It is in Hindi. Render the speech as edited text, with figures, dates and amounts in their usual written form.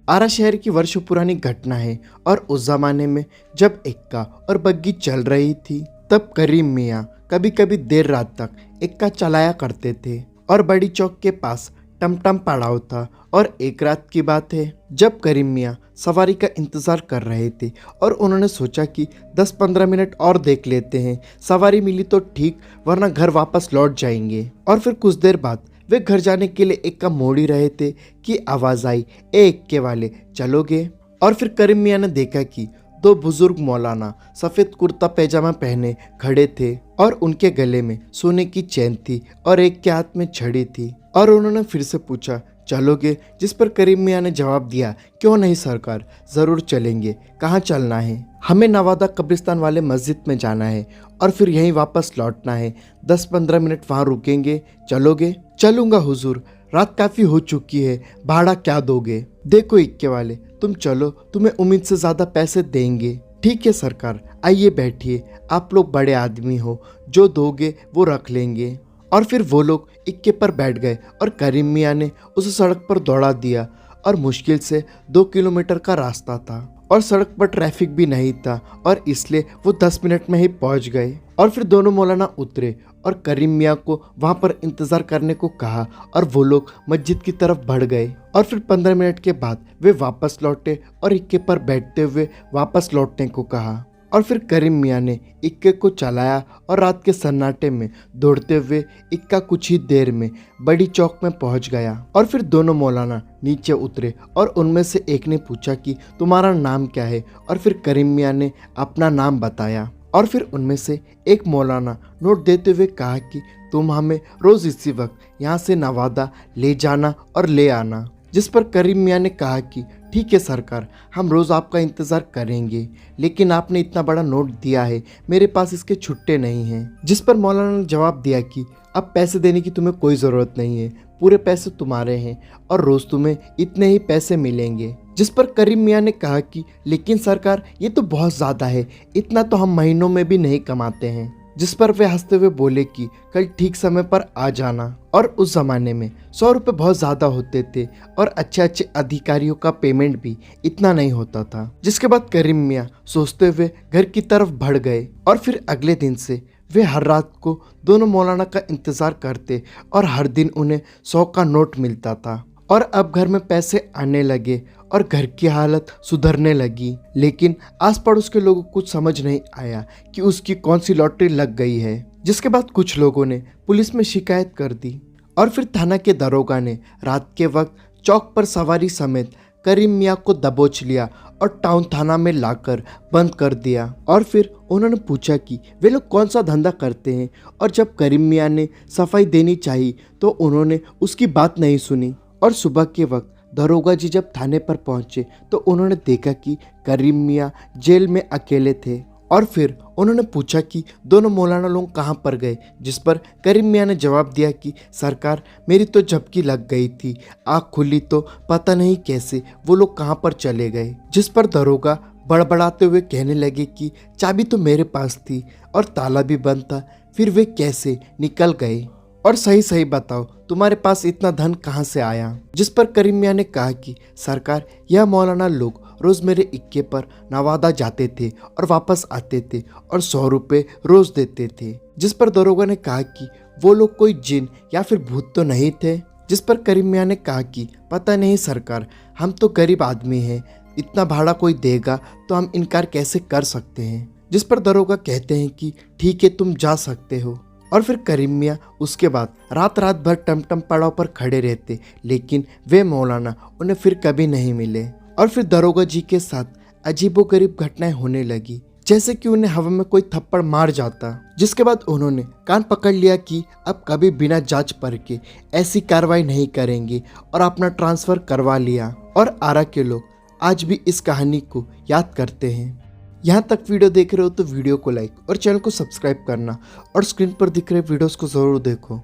आरा शहर की वर्षों पुरानी घटना है और उस जमाने में जब इक्का और बग्गी चल रही थी तब करीम मियाँ कभी कभी देर रात तक इक्का चलाया करते थे और बड़ी चौक के पास टमटम पड़ाव था। और एक रात की बात है जब करीम मियाँ सवारी का इंतज़ार कर रहे थे और उन्होंने सोचा कि 10-15 मिनट और देख लेते हैं, सवारी मिली तो ठीक वरना घर वापस लौट जाएंगे। और फिर कुछ देर बाद वे घर जाने के लिए इक्का मोड़ ही रहे थे कि आवाज़ आई, ए इक्के वाले चलोगे। और फिर करीम मियाँ ने देखा कि दो बुजुर्ग मौलाना सफ़ेद कुर्ता पैजामा पहने खड़े थे और उनके गले में सोने की चेन थी और एक के हाथ में छड़ी थी। और उन्होंने फिर से पूछा, चलोगे? जिस पर करीम मियाँ ने जवाब दिया, क्यों नहीं सरकार, ज़रूर चलेंगे। कहाँ चलना है? हमें नवादा कब्रिस्तान वाले मस्जिद में जाना है और फिर यहीं वापस लौटना है। 10-15 मिनट वहाँ रुकेंगे, चलोगे? चलूँगा हुजूर, रात काफ़ी हो चुकी है, भाड़ा क्या दोगे? देखो इक्के वाले, तुम चलो, तुम्हें उम्मीद से ज़्यादा पैसे देंगे। ठीक है सरकार, आइए बैठिए, आप लोग बड़े आदमी हो, जो दोगे वो रख लेंगे। और फिर वो लोग इक्के पर बैठ गए और करीम मियाँ ने उसे सड़क पर दौड़ा दिया। और मुश्किल से 2 किलोमीटर का रास्ता था और सड़क पर ट्रैफिक भी नहीं था और इसलिए वो 10 मिनट में ही पहुंच गए। और फिर दोनों मौलाना उतरे और करीम मियाँ को वहाँ पर इंतज़ार करने को कहा और वो लोग मस्जिद की तरफ बढ़ गए। और फिर 15 मिनट के बाद वे वापस लौटे और इक्के पर बैठते हुए वापस लौटने को कहा। और फिर करीम मियाँ ने इक्के को चलाया और रात के सन्नाटे में दौड़ते हुए इक्का कुछ ही देर में बड़ी चौक में पहुंच गया। और फिर दोनों मौलाना नीचे उतरे और उनमें से एक ने पूछा कि तुम्हारा नाम क्या है? और फिर करीम मियाँ ने अपना नाम बताया। और फिर उनमें से एक मौलाना नोट देते हुए कहा कि तुम हमें रोज़ इसी वक्त यहाँ से नवादा ले जाना और ले आना। जिस पर करीम मियाँ ने कहा कि ठीक है सरकार, हम रोज़ आपका इंतज़ार करेंगे, लेकिन आपने इतना बड़ा नोट दिया है, मेरे पास इसके छुट्टे नहीं हैं। जिस पर मौलाना ने जवाब दिया कि अब पैसे देने की तुम्हें कोई ज़रूरत नहीं है, पूरे पैसे तुम्हारे हैं और रोज़ तुम्हें इतने ही पैसे मिलेंगे। जिस पर करीम मियाँ ने कहा कि लेकिन सरकार, ये तो बहुत ज़्यादा है, इतना तो हम महीनों में भी नहीं कमाते हैं। जिस पर वे हंसते हुए बोले कि कल ठीक समय पर आ जाना। और उस ज़माने में 100 रुपये बहुत ज़्यादा होते थे और अच्छे अच्छे अधिकारियों का पेमेंट भी इतना नहीं होता था। जिसके बाद करीम मियाँ सोचते हुए घर की तरफ बढ़ गए। और फिर अगले दिन से वे हर रात को दोनों मौलाना का इंतज़ार करते और हर दिन उन्हें 100 का नोट मिलता था। और अब घर में पैसे आने लगे और घर की हालत सुधरने लगी। लेकिन आस पड़ोस के लोगों को कुछ समझ नहीं आया कि उसकी कौन सी लॉटरी लग गई है। जिसके बाद कुछ लोगों ने पुलिस में शिकायत कर दी और फिर थाना के दरोगा ने रात के वक्त चौक पर सवारी समेत करीम मियाँ को दबोच लिया और टाउन थाना में लाकर बंद कर दिया। और फिर उन्होंने पूछा कि वे लोग कौन सा धंधा करते हैं। और जब करीम मियाँ ने सफाई देनी चाहिए तो उन्होंने उसकी बात नहीं सुनी। और सुबह के वक्त दरोगा जी जब थाने पर पहुंचे तो उन्होंने देखा कि करीम मियाँ जेल में अकेले थे। और फिर उन्होंने पूछा कि दोनों मौलाना लोग कहाँ पर गए। जिस पर करीम मियाँ ने जवाब दिया कि सरकार, मेरी तो झपकी लग गई थी, आँख खुली तो पता नहीं कैसे वो लोग कहाँ पर चले गए। जिस पर दरोगा बड़बड़ाते हुए कहने लगे कि चाबी तो मेरे पास थी और ताला भी बंद था, फिर वे कैसे निकल गए? और सही सही बताओ, तुम्हारे पास इतना धन कहाँ से आया? जिस पर करीम मियाँ ने कहा कि सरकार, यह मौलाना लोग रोज़ मेरे इक्के पर नवादा जाते थे और वापस आते थे और 100 रुपये रोज़ देते थे। जिस पर दरोगा ने कहा कि वो लोग कोई जिन या फिर भूत तो नहीं थे? जिस पर करीम मियाँ ने कहा कि पता नहीं सरकार, हम तो गरीब आदमी हैं, इतना भाड़ा कोई देगा तो हम इनकार कैसे कर सकते हैं। जिस पर दरोगा कहते हैं कि ठीक है, तुम जा सकते हो। और फिर करीम मियाँ उसके बाद रात रात भर टमटम पड़ाव पर खड़े रहते, लेकिन वे मौलाना उन्हें फिर कभी नहीं मिले। और फिर दरोगा जी के साथ अजीबोगरीब घटनाएं होने लगी, जैसे कि उन्हें हवा में कोई थप्पड़ मार जाता। जिसके बाद उन्होंने कान पकड़ लिया कि अब कभी बिना जांच परखे ऐसी कार्रवाई नहीं करेंगे और अपना ट्रांसफ़र करवा लिया। और आरा के लोग आज भी इस कहानी को याद करते हैं। यहाँ तक वीडियो देख रहे हो तो वीडियो को लाइक और चैनल को सब्सक्राइब करना और स्क्रीन पर दिख रहे वीडियोस को ज़रूर देखो।